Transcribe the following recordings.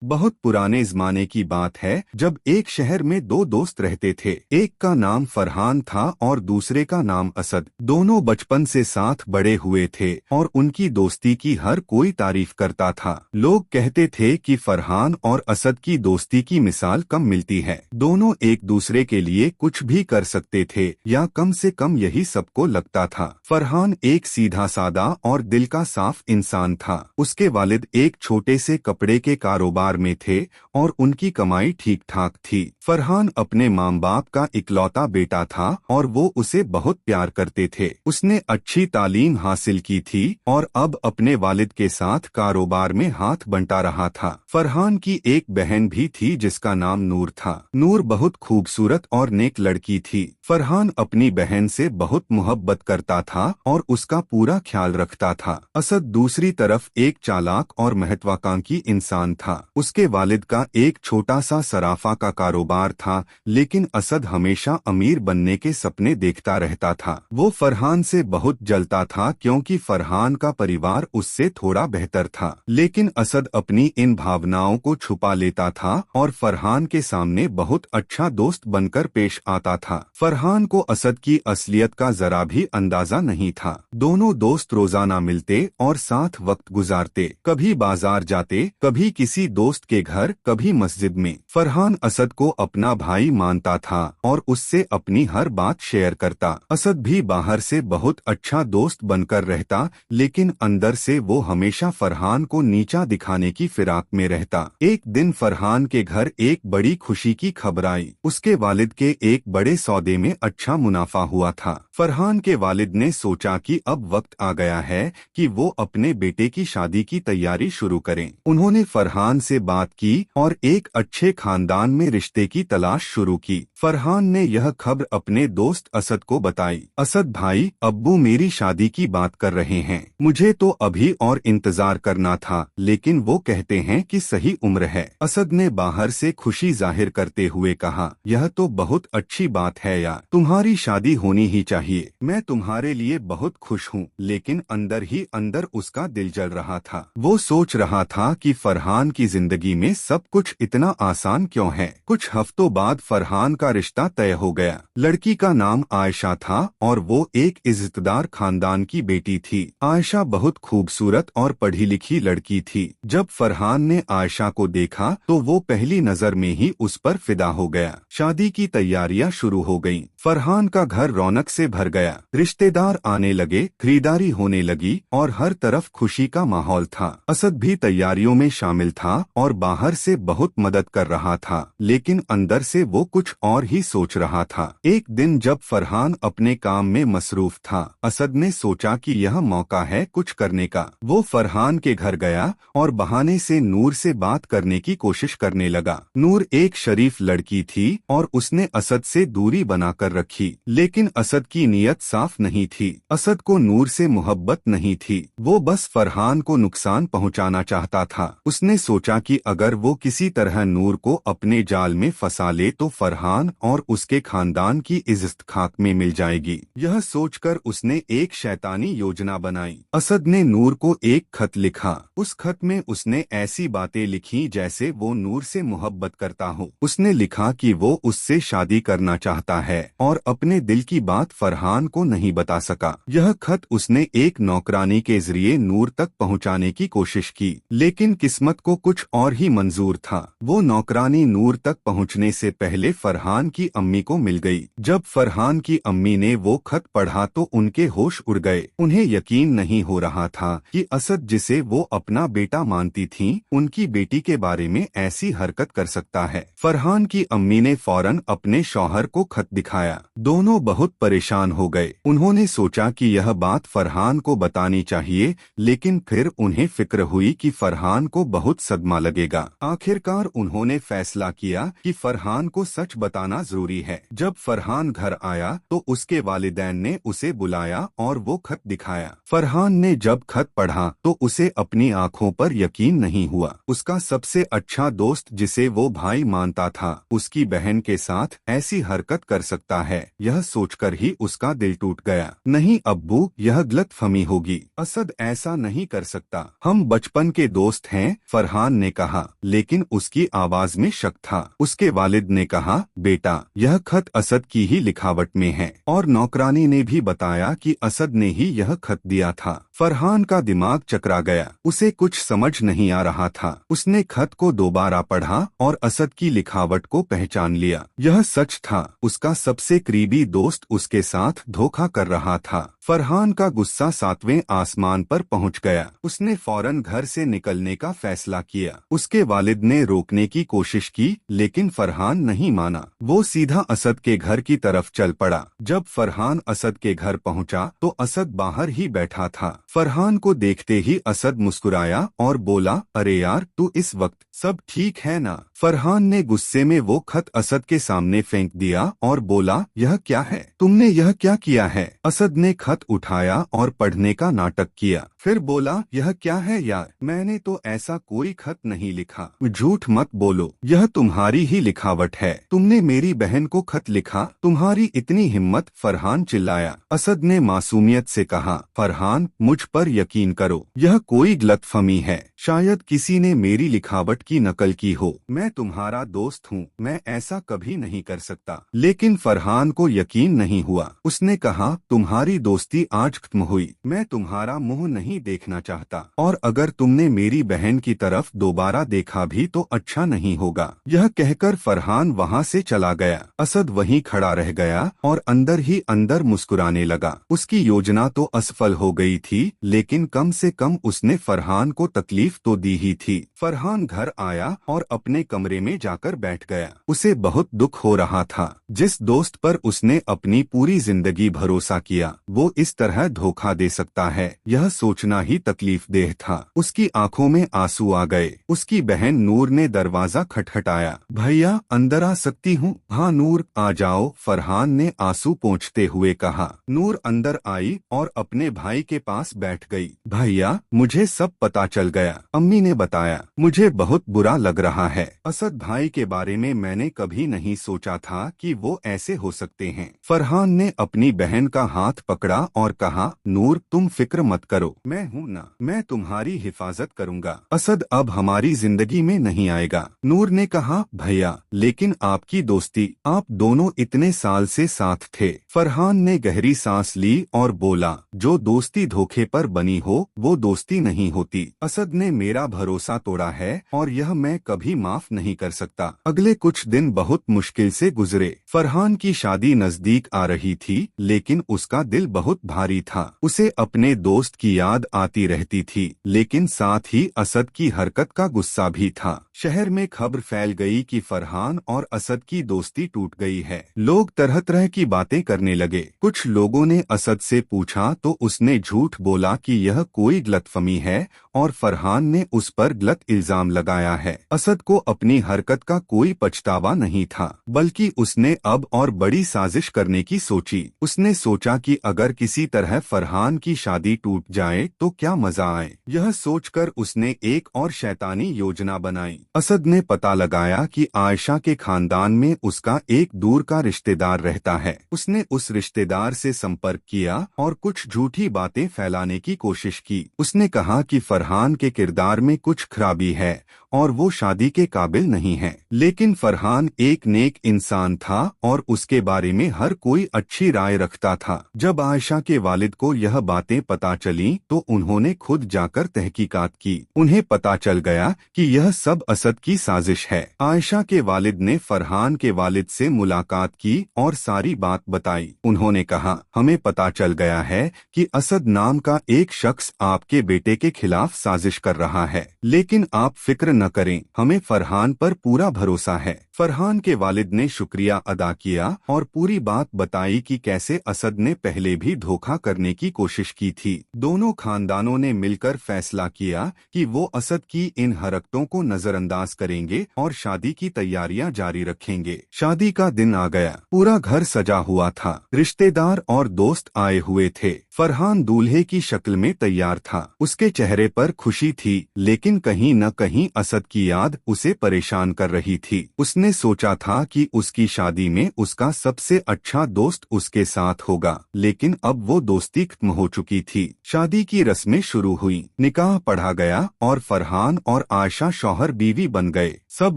बहुत पुराने जमाने की बात है जब एक शहर में दो दोस्त रहते थे। एक का नाम फरहान था और दूसरे का नाम असद। दोनों बचपन से साथ बड़े हुए थे और उनकी दोस्ती की हर कोई तारीफ करता था। लोग कहते थे कि फरहान और असद की दोस्ती की मिसाल कम मिलती है। दोनों एक दूसरे के लिए कुछ भी कर सकते थे, या कम से कम यही सबको लगता था। फरहान एक सीधा सादा और दिल का साफ इंसान था। उसके वालिद एक छोटे से कपड़े के कारोबार में थे और उनकी कमाई ठीक ठाक थी। फरहान अपने माँ बाप का इकलौता बेटा था और वो उसे बहुत प्यार करते थे। उसने अच्छी तालीम हासिल की थी और अब अपने वालिद के साथ कारोबार में हाथ बंटा रहा था। फरहान की एक बहन भी थी जिसका नाम नूर था। नूर बहुत खूबसूरत और नेक लड़की थी। फरहान अपनी बहन से बहुत मोहब्बत करता था और उसका पूरा ख्याल रखता था। असद दूसरी तरफ एक चालाक और महत्वाकांक्षी इंसान था। उसके वालिद का एक छोटा सा सराफा का कारोबार था, लेकिन असद हमेशा अमीर बनने के सपने देखता रहता था। वो फरहान से बहुत जलता था क्योंकि फरहान का परिवार उससे थोड़ा बेहतर था। लेकिन असद अपनी इन भावनाओं को छुपा लेता था और फरहान के सामने बहुत अच्छा दोस्त बनकर पेश आता था। फरहान को असद की असलियत का जरा भी अंदाजा नहीं था। दोनों दोस्त रोजाना मिलते और साथ वक्त गुजारते। कभी बाजार जाते, कभी किसी दोस्त के घर, कभी मस्जिद में। फरहान असद को अपना भाई मानता था और उससे अपनी हर बात शेयर करता। असद भी बाहर से बहुत अच्छा दोस्त बनकर रहता, लेकिन अंदर से वो हमेशा फरहान को नीचा दिखाने की फिराक में रहता। एक दिन फरहान के घर एक बड़ी खुशी की खबर आई। उसके वालिद के एक बड़े सौदे में अच्छा मुनाफा हुआ था। फरहान के वालिद ने सोचा कि अब वक्त आ गया है कि वो अपने बेटे की शादी की तैयारी शुरू करें। उन्होंने फरहान से बात की और एक अच्छे खानदान में रिश्ते की तलाश शुरू की। फरहान ने यह खबर अपने दोस्त असद को बताई। असद भाई, अब्बू मेरी शादी की बात कर रहे हैं। मुझे तो अभी और इंतजार करना था, लेकिन वो कहते हैं कि सही उम्र है। असद ने बाहर से खुशी जाहिर करते हुए कहा, यह तो बहुत अच्छी बात है यार, तुम्हारी शादी होनी ही चाहिए। मैं तुम्हारे लिए बहुत खुश हूँ। लेकिन अंदर ही अंदर उसका दिल जल रहा था। वो सोच रहा था कि फरहान की जिंदगी में सब कुछ इतना आसान क्यों है। कुछ हफ्तों बाद फरहान का रिश्ता तय हो गया। लड़की का नाम आयशा था और वो एक इज्जतदार खानदान की बेटी थी। आयशा बहुत खूबसूरत और पढ़ी लिखी लड़की थी। जब फरहान ने आयशा को देखा तो वो पहली नजर में ही उस पर फिदा हो गया। शादी की तैयारियां शुरू हो गईं। फरहान का घर रौनक से भर गया। रिश्तेदार आने लगे, खरीदारी होने लगी और हर तरफ खुशी का माहौल था। असद भी तैयारियों में शामिल था और बाहर से बहुत मदद कर रहा था, लेकिन अंदर से वो कुछ और ही सोच रहा था। एक दिन जब फरहान अपने काम में मसरूफ था, असद ने सोचा कि यह मौका है कुछ करने का। वो फरहान के घर गया और बहाने से नूर से बात करने की कोशिश करने लगा। नूर एक शरीफ लड़की थी और उसने असद से दूरी बनाकर रखी, लेकिन असद की नीयत साफ नहीं थी। असद को नूर से मोहब्बत नहीं थी, वो बस फरहान को नुकसान पहुंचाना चाहता था। उसने सोचा कि अगर वो किसी तरह नूर को अपने जाल में फंसा ले तो फरहान और उसके खानदान की इज्जत खाक में मिल जाएगी। यह सोचकर उसने एक शैतानी योजना बनाई। असद ने नूर को एक खत लिखा। उस खत में उसने ऐसी बातें लिखी जैसे वो नूर से मोहब्बत करता हो। उसने लिखा कि वो उससे शादी करना चाहता है और अपने दिल की बात फरहान को नहीं बता सका। यह खत उसने एक नौकरानी के जरिए नूर तक पहुंचाने की कोशिश की, लेकिन किस्मत को कुछ और ही मंजूर था। वो नौकरानी नूर तक पहुंचने से पहले फरहान की अम्मी को मिल गई। जब फरहान की अम्मी ने वो खत पढ़ा तो उनके होश उड़ गए। उन्हें यकीन नहीं हो रहा था कि असद, जिसे वो अपना बेटा मानती थीं, उनकी बेटी के बारे में ऐसी हरकत कर सकता है। फरहान की अम्मी ने फौरन अपने शौहर को खत दिखाया। दोनों बहुत परेशान हो गए। उन्होंने सोचा कि यह बात फरहान को बतानी चाहिए, लेकिन फिर उन्हें फिक्र हुई कि फरहान को बहुत सदमा लगेगा। आखिरकार उन्होंने फैसला किया कि फरहान को सच बताना जरूरी है। जब फरहान घर आया तो उसके वालिदैन ने उसे बुलाया और वो खत दिखाया। फरहान ने जब खत पढ़ा तो उसे अपनी आंखों पर यकीन नहीं हुआ। उसका सबसे अच्छा दोस्त, जिसे वो भाई मानता था, उसकी बहन के साथ ऐसी हरकत कर सकता है। यह सोचकर ही उसका दिल टूट गया। नहीं अब्बू, यह गलतफहमी होगी, असद ऐसा नहीं कर सकता, हम बचपन के दोस्त हैं, फरहान ने कहा, लेकिन उसकी आवाज में शक था। उसके वालिद ने कहा, बेटा यह खत असद की ही लिखावट में है, और नौकरानी ने भी बताया कि असद ने ही यह खत दिया था। फरहान का दिमाग चकरा गया, उसे कुछ समझ नहीं आ रहा था। उसने खत को दोबारा पढ़ा और असद की लिखावट को पहचान लिया। यह सच था, उसका सबसे करीबी दोस्त उसके साथ धोखा कर रहा था। फरहान का गुस्सा 7वें आसमान पर पहुंच गया। उसने फौरन घर से निकलने का फैसला किया। उसके वालिद ने रोकने की कोशिश की, लेकिन फरहान नहीं माना। वो सीधा असद के घर की तरफ चल पड़ा। जब फरहान असद के घर पहुंचा तो असद बाहर ही बैठा था। फरहान को देखते ही असद मुस्कुराया और बोला, अरे यार, तू इस वक्त सब ठीक है ना? फरहान ने गुस्से में वो खत असद के सामने फेंक दिया और बोला, यह क्या है? तुमने यह क्या किया है? असद ने खत उठाया और पढ़ने का नाटक किया, फिर बोला, यह क्या है यार, मैंने तो ऐसा कोई खत नहीं लिखा। झूठ मत बोलो, यह तुम्हारी ही लिखावट है। तुमने मेरी बहन को खत लिखा? तुम्हारी इतनी हिम्मत? फरहान चिल्लाया। असद ने मासूमियत से कहा, फरहान, मुझ पर यकीन करो, यह कोई गलतफहमी है। शायद किसी ने मेरी लिखावट की नकल की हो। मैं तुम्हारा दोस्त हूँ, मैं ऐसा कभी नहीं कर सकता। लेकिन फरहान को यकीन नहीं हुआ। उसने कहा, तुम्हारी दोस्ती आज खत्म हुई, मैं तुम्हारा मुंह नहीं देखना चाहता, और अगर तुमने मेरी बहन की तरफ दोबारा देखा भी तो अच्छा नहीं होगा। यह कहकर फरहान वहाँ से चला गया। असद वहीं खड़ा रह गया और अंदर ही अंदर मुस्कुराने लगा। उसकी योजना तो असफल हो गई थी, लेकिन कम से कम उसने फरहान को तकलीफ तो दी ही थी। फरहान घर आया और अपने कमरे में जाकर बैठ गया। उसे बहुत दुख हो रहा था। जिस दोस्त पर उसने अपनी पूरी जिंदगी भरोसा किया, वो इस तरह धोखा दे सकता है, यह सोचना ही तकलीफदेह था। उसकी आंखों में आंसू आ गए। उसकी बहन नूर ने दरवाजा खटखटाया। भैया, अंदर आ सकती हूँ? हाँ नूर, आ जाओ, फरहान ने आंसू पोंछते हुए कहा। नूर अंदर आई और अपने भाई के पास बैठ गई। भैया, मुझे सब पता चल गया, अम्मी ने बताया। मुझे बहुत बुरा लग रहा है। असद भाई के बारे में मैंने कभी नहीं सोचा था कि वो ऐसे हो सकते हैं। फरहान ने अपनी बहन का हाथ पकड़ा और कहा, नूर, तुम फिक्र मत करो, मैं हूँ ना, मैं तुम्हारी हिफाजत करूँगा। असद अब हमारी जिंदगी में नहीं आएगा। नूर ने कहा, भैया, लेकिन आपकी दोस्ती, आप दोनों इतने साल से साथ थे। फरहान ने गहरी सांस ली और बोला, जो दोस्ती धोखे पर बनी हो वो दोस्ती नहीं होती। असद ने मेरा भरोसा तोड़ा है और यह मैं कभी माफ नहीं कर सकता। अगले कुछ दिन बहुत मुश्किल से गुजरे। फरहान की शादी नजदीक आ रही थी, लेकिन उसका दिल बहुत भारी था। उसे अपने दोस्त की याद आती रहती थी, लेकिन साथ ही असद की हरकत का गुस्सा भी था। शहर में खबर फैल गई कि फरहान और असद की दोस्ती टूट गई है। लोग तरह तरह की बातें करने लगे। कुछ लोगों ने असद से पूछा तो उसने झूठ बोला कि यह कोई गलतफहमी है और फरहान ने उस पर गलत इल्जाम लगाया है। असद को अपनी हरकत का कोई पछतावा नहीं था, बल्कि उसने अब और बड़ी साजिश करने की सोची। उसने सोचा कि अगर किसी तरह फरहान की शादी टूट जाए तो क्या मजा आए। यह सोचकर उसने एक और शैतानी योजना बनाई। असद ने पता लगाया कि आयशा के खानदान में उसका एक दूर का रिश्तेदार रहता है। उसने उस रिश्तेदार से संपर्क किया और कुछ झूठी बातें फैलाने की कोशिश की। उसने कहा कि फरहान के किरदार में कुछ खराबी है और वो शादी के काबिल नहीं है। लेकिन फरहान एक नेक इंसान था और उसके बारे में हर कोई अच्छी राय रखता था। जब आयशा के वालिद को यह बातें पता चली तो उन्होंने खुद जाकर तहकीकात की। उन्हें पता चल गया कि यह सब असद की साजिश है। आयशा के वालिद ने फरहान के वालिद से मुलाकात की और सारी बात बताई। उन्होंने कहा, हमें पता चल गया है कि असद नाम का एक शख्स आपके बेटे के खिलाफ साजिश कर रहा है, लेकिन आप फिक्र न करें, हमें फरहान पर पूरा भरोसा है। फरहान के वालिद ने शुक्रिया अदा किया और पूरी बात बताई कि कैसे असद ने पहले भी धोखा करने की कोशिश की थी। दोनों खानदानों ने मिलकर फैसला किया कि वो असद की इन हरकतों को नजरअंदाज करेंगे और शादी की तैयारियां जारी रखेंगे। शादी का दिन आ गया। पूरा घर सजा हुआ था। रिश्तेदार और दोस्त आए हुए थे। फरहान दूल्हे की शक्ल में तैयार था। उसके चेहरे पर खुशी थी, लेकिन कहीं न कहीं असद की याद उसे परेशान कर रही थी। उसने सोचा था कि उसकी शादी में उसका सबसे अच्छा दोस्त उसके साथ होगा, लेकिन अब वो दोस्ती खत्म हो चुकी थी। शादी की रस्में शुरू हुई, निकाह पढ़ा गया और फरहान और आयशा शौहर बीवी बन गए। सब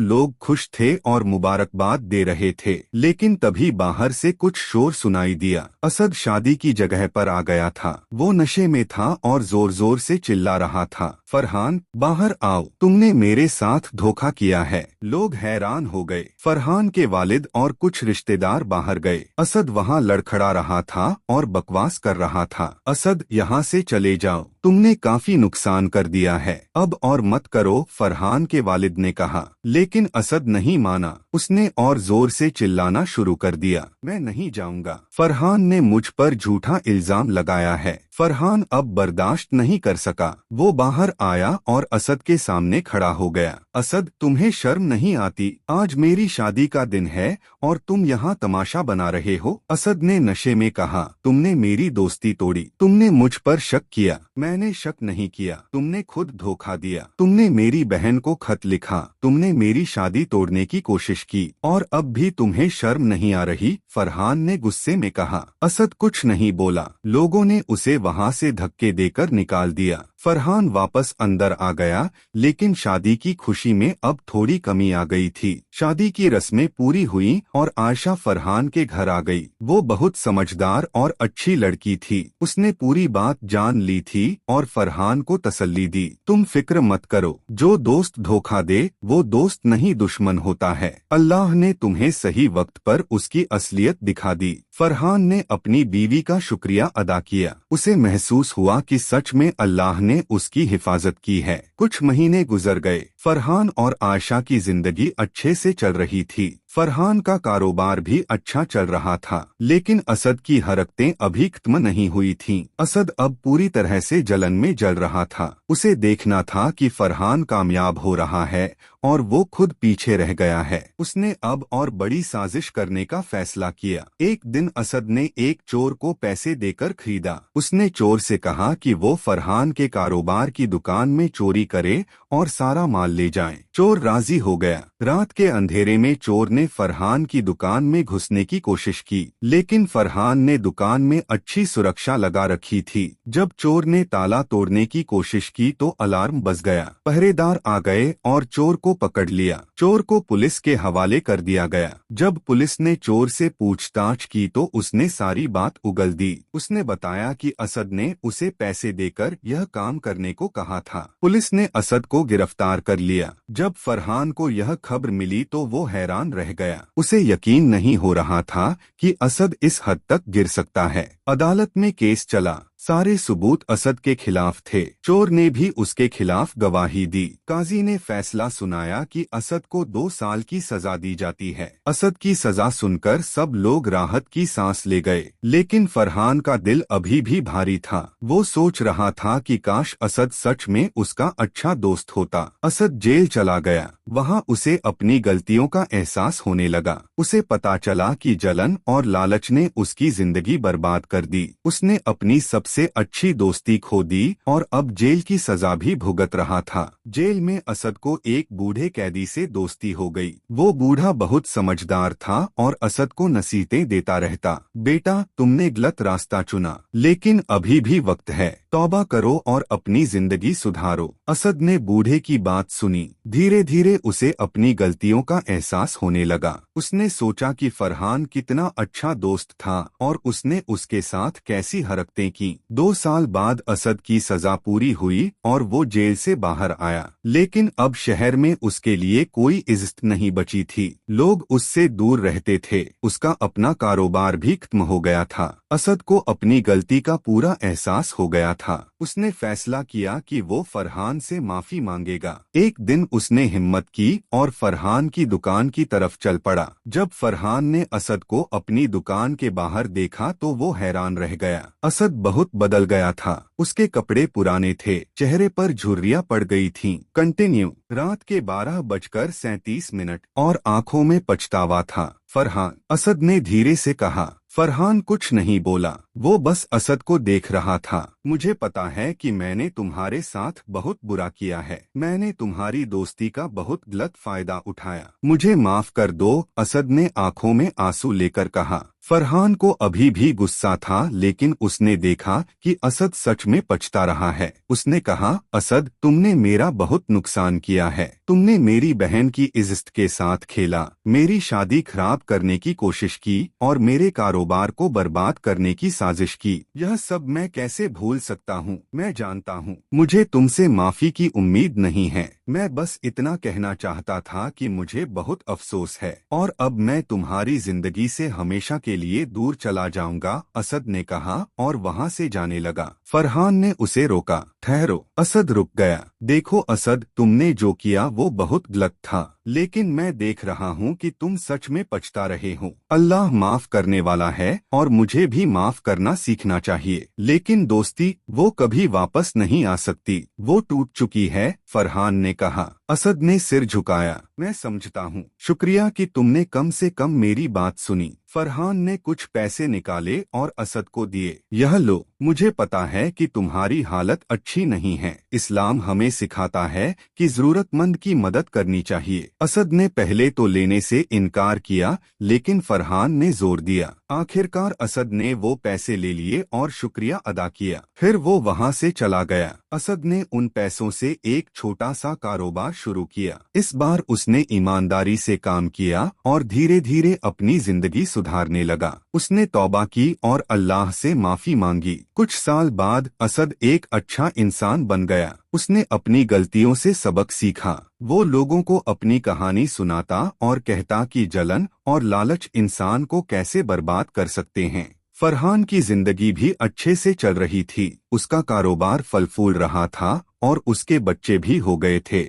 लोग खुश थे और मुबारकबाद दे रहे थे, लेकिन तभी बाहर से कुछ शोर सुनाई दिया। असद शादी की जगह पर आ गया था। वो नशे में था और जोर जोर से चिल्ला रहा था, फरहान बाहर आओ, तुमने मेरे साथ धोखा किया है। लोग हैरान हो गए। फरहान के वालिद और कुछ रिश्तेदार बाहर गए। असद वहाँ लड़खड़ा रहा था और बकवास कर रहा था। असद, यहाँ से चले जाओ, तुमने काफी नुकसान कर दिया है, अब और मत करो, फरहान के वालिद ने कहा। लेकिन असद नहीं माना। उसने और जोर से चिल्लाना शुरू कर दिया, मैं नहीं जाऊंगा। फरहान ने मुझ पर झूठा इल्जाम लगाया है। फरहान अब बर्दाश्त नहीं कर सका। वो बाहर आया और असद के सामने खड़ा हो गया। असद, तुम्हें शर्म नहीं आती? आज मेरी शादी का दिन है और तुम यहाँ तमाशा बना रहे हो। असद ने नशे में कहा, तुमने मेरी दोस्ती तोड़ी, तुमने मुझ पर शक किया। मैंने शक नहीं किया, तुमने खुद धोखा दिया। तुमने मेरी बहन को खत लिखा, तुमने मेरी शादी तोड़ने की कोशिश की, और अब भी तुम्हें शर्म नहीं आ रही? फरहान ने गुस्से में कहा। असद कुछ नहीं बोला। लोगों ने उसे वहाँ से धक्के देकर निकाल दिया। फरहान वापस अंदर आ गया, लेकिन शादी की खुशी में अब थोड़ी कमी आ गई थी। शादी की रस्में पूरी हुई और आयशा फरहान के घर आ गई। वो बहुत समझदार और अच्छी लड़की थी। उसने पूरी बात जान ली थी और फरहान को तसल्ली दी, तुम फिक्र मत करो, जो दोस्त धोखा दे वो दोस्त नहीं दुश्मन होता है। अल्लाह ने तुम्हें सही वक्त पर उसकी असलियत दिखा दी। फरहान ने अपनी बीवी का शुक्रिया अदा किया। उसे महसूस हुआ कि सच में अल्लाह ने उसकी हिफाजत की है। कुछ महीने गुजर गए। फरहान और आयशा की जिंदगी अच्छे से चल रही थी। फरहान का कारोबार भी अच्छा चल रहा था, लेकिन असद की हरकतें अभी खत्म नहीं हुई थीं। असद अब पूरी तरह से जलन में जल रहा था। उसे देखना था कि फरहान कामयाब हो रहा है और वो खुद पीछे रह गया है। उसने अब और बड़ी साजिश करने का फैसला किया। एक दिन असद ने एक चोर को पैसे देकर खरीदा। उसने चोर से कहा कि वो फरहान के कारोबार की दुकान में चोरी करे और सारा माल ले जाए। चोर राजी हो गया। रात के अंधेरे में चोर ने फरहान की दुकान में घुसने की कोशिश की, लेकिन फरहान ने दुकान में अच्छी सुरक्षा लगा रखी थी। जब चोर ने ताला तोड़ने की कोशिश की तो अलार्म बज गया। पहरेदार आ गए और चोर को पकड़ लिया। चोर को पुलिस के हवाले कर दिया गया। जब पुलिस ने चोर से पूछताछ की तो उसने सारी बात उगल दी। उसने बताया कि असद ने उसे पैसे देकर यह काम करने को कहा था। पुलिस ने असद को गिरफ्तार कर लिया। जब फरहान को यह खबर मिली तो वो हैरान रह गया। उसे यकीन नहीं हो रहा था कि असद इस हद तक गिर सकता है। अदालत में केस चला। सारे सबूत असद के खिलाफ थे। चोर ने भी उसके खिलाफ गवाही दी। काजी ने फैसला सुनाया कि असद को 2 साल की सजा दी जाती है। असद की सजा सुनकर सब लोग राहत की सांस ले गए, लेकिन फरहान का दिल अभी भी भारी था। वो सोच रहा था कि काश असद सच में उसका अच्छा दोस्त होता। असद जेल चला गया। वहाँ उसे अपनी गलतियों का एहसास होने लगा। उसे पता चला कि जलन और लालच ने उसकी जिंदगी बर्बाद कर दी। उसने अपनी सबसे अच्छी दोस्ती खो दी और अब जेल की सजा भी भुगत रहा था। जेल में असद को एक बूढ़े कैदी से दोस्ती हो गई। वो बूढ़ा बहुत समझदार था और असद को नसीहतें देता रहता। बेटा, तुमने गलत रास्ता चुना, लेकिन अभी भी वक्त है। तौबा करो और अपनी जिंदगी सुधारो। असद ने बूढ़े की बात सुनी। धीरे धीरे उसे अपनी गलतियों का एहसास होने लगा। उसने सोचा कि फरहान कितना अच्छा दोस्त था और उसने उसके साथ कैसी हरकतें की। 2 साल बाद असद की सजा पूरी हुई और वो जेल से बाहर आया, लेकिन अब शहर में उसके लिए कोई इज्जत नहीं बची थी। लोग उससे दूर रहते थे। उसका अपना कारोबार भी खत्म हो गया था। असद को अपनी गलती का पूरा एहसास हो गया था। उसने फैसला किया कि वो फरहान से माफी मांगेगा। एक दिन उसने हिम्मत की और फरहान की दुकान की तरफ चल पड़ा। जब फरहान ने असद को अपनी दुकान के बाहर देखा तो वो हैरान रह गया। असद बहुत बदल गया था। उसके कपड़े पुराने थे, चेहरे पर झुर्रियां पड़ गई थीं। कंटिन्यू। रात के 12:37 और आंखों में पछतावा था। फरहान, असद ने धीरे से कहा, फरहान कुछ नहीं बोला, वो बस असद को देख रहा था। मुझे पता है कि मैंने तुम्हारे साथ बहुत बुरा किया है, मैंने तुम्हारी दोस्ती का बहुत गलत फायदा उठाया, मुझे माफ कर दो, असद ने आंखों में आंसू लेकर कहा। फरहान को अभी भी गुस्सा था, लेकिन उसने देखा कि असद सच में पछता रहा है। उसने कहा, असद, तुमने मेरा बहुत नुकसान किया है, तुमने मेरी बहन की इज्जत के साथ खेला, मेरी शादी खराब करने की कोशिश की और मेरे कारोबार को बर्बाद करने की साजिश की। यह सब मैं कैसे भूल सकता हूँ? मैं जानता हूँ मुझे तुमसे माफी की उम्मीद नहीं है, मैं बस इतना कहना चाहता था कि मुझे बहुत अफसोस है और अब मैं तुम्हारी जिंदगी से हमेशा के लिए दूर चला जाऊंगा, असद ने कहा और वहां से जाने लगा। फरहान ने उसे रोका। ठहरो। असद रुक गया। देखो असद, तुमने जो किया वो बहुत गलत था, लेकिन मैं देख रहा हूँ कि तुम सच में पछता रहे हो। अल्लाह माफ करने वाला है और मुझे भी माफ करना सीखना चाहिए, लेकिन दोस्ती वो कभी वापस नहीं आ सकती, वो टूट चुकी है, फरहान ने कहा। असद ने सिर झुकाया। मैं समझता हूँ, शुक्रिया कि तुमने कम से कम मेरी बात सुनी। फरहान ने कुछ पैसे निकाले और असद को दिए। यह लो, मुझे पता है कि तुम्हारी हालत अच्छी नहीं है, इस्लाम हमें सिखाता है कि जरूरतमंद की मदद करनी चाहिए। असद ने पहले तो लेने से इनकार किया, लेकिन फरहान ने जोर दिया। आखिरकार असद ने वो पैसे ले लिए और शुक्रिया अदा किया। फिर वो वहाँ से चला गया। असद ने उन पैसों से एक छोटा सा कारोबार शुरू किया। इस बार उसने ईमानदारी से काम किया और धीरे धीरे अपनी जिंदगी सुधारने लगा। उसने तौबा की और अल्लाह से माफी मांगी। कुछ साल बाद असद एक अच्छा इंसान बन गया। उसने अपनी गलतियों से सबक सीखा। वो लोगों को अपनी कहानी सुनाता और कहता कि जलन और लालच इंसान को कैसे बर्बाद कर सकते हैं। फरहान की जिंदगी भी अच्छे से चल रही थी। उसका कारोबार फल फूल रहा था और उसके बच्चे भी हो गए थे।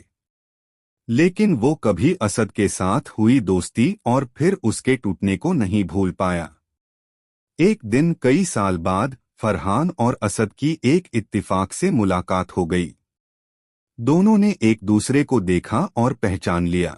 लेकिन वो कभी असद के साथ हुई दोस्ती और फिर उसके टूटने को नहीं भूल पाया। एक दिन कई साल बाद फरहान और असद की एक इत्तिफाक से मुलाकात हो गई। दोनों ने एक दूसरे को देखा और पहचान लिया।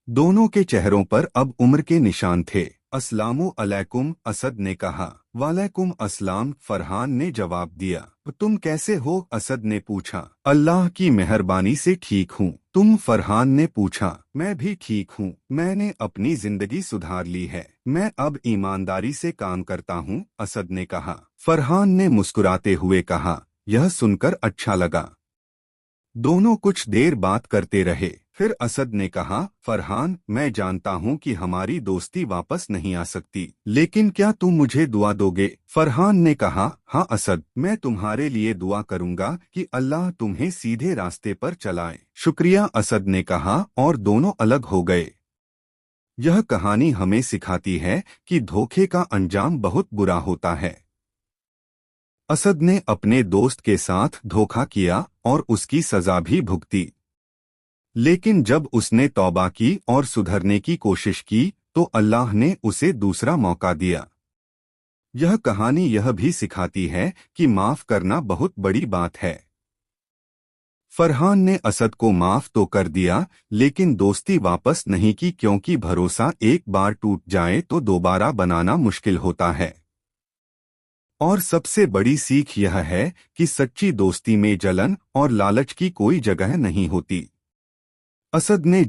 दोनों के चेहरों पर अब उम्र के निशान थे। अस्सलामु अलैकुम, असद ने कहा। वालेकुम अस्सलाम, फरहान ने जवाब दिया। तुम कैसे हो? असद ने पूछा। अल्लाह की मेहरबानी से ठीक हूँ। तुम? फरहान ने पूछा। मैं भी ठीक हूँ। मैंने अपनी जिंदगी सुधार ली है। मैं अब ईमानदारी से काम करता हूँ, असद ने कहा। फरहान ने मुस्कुराते हुए कहा, यह सुनकर अच्छा लगा। दोनों कुछ देर बात करते रहे। फिर असद ने कहा, फरहान, मैं जानता हूँ कि हमारी दोस्ती वापस नहीं आ सकती, लेकिन क्या तुम मुझे दुआ दोगे? फरहान ने कहा, हाँ असद, मैं तुम्हारे लिए दुआ करूँगा कि अल्लाह तुम्हें सीधे रास्ते पर चलाए। शुक्रिया, असद ने कहा और दोनों अलग हो गए। यह कहानी हमें सिखाती है कि धोखे का अंजाम बहुत बुरा होता है। असद ने अपने दोस्त के साथ धोखा किया और उसकी सजा भी भुगती। लेकिन जब उसने तौबा की और सुधरने की कोशिश की, तो अल्लाह ने उसे दूसरा मौका दिया। यह कहानी यह भी सिखाती है कि माफ करना बहुत बड़ी बात है। फरहान ने असद को माफ तो कर दिया, लेकिन दोस्ती वापस नहीं की, क्योंकि भरोसा एक बार टूट जाए तो दोबारा बनाना मुश्किल होता है। और सबसे बड़ी सीख यह है कि सच्ची दोस्ती में जलन और लालच की कोई जगह नहीं होती। असद ने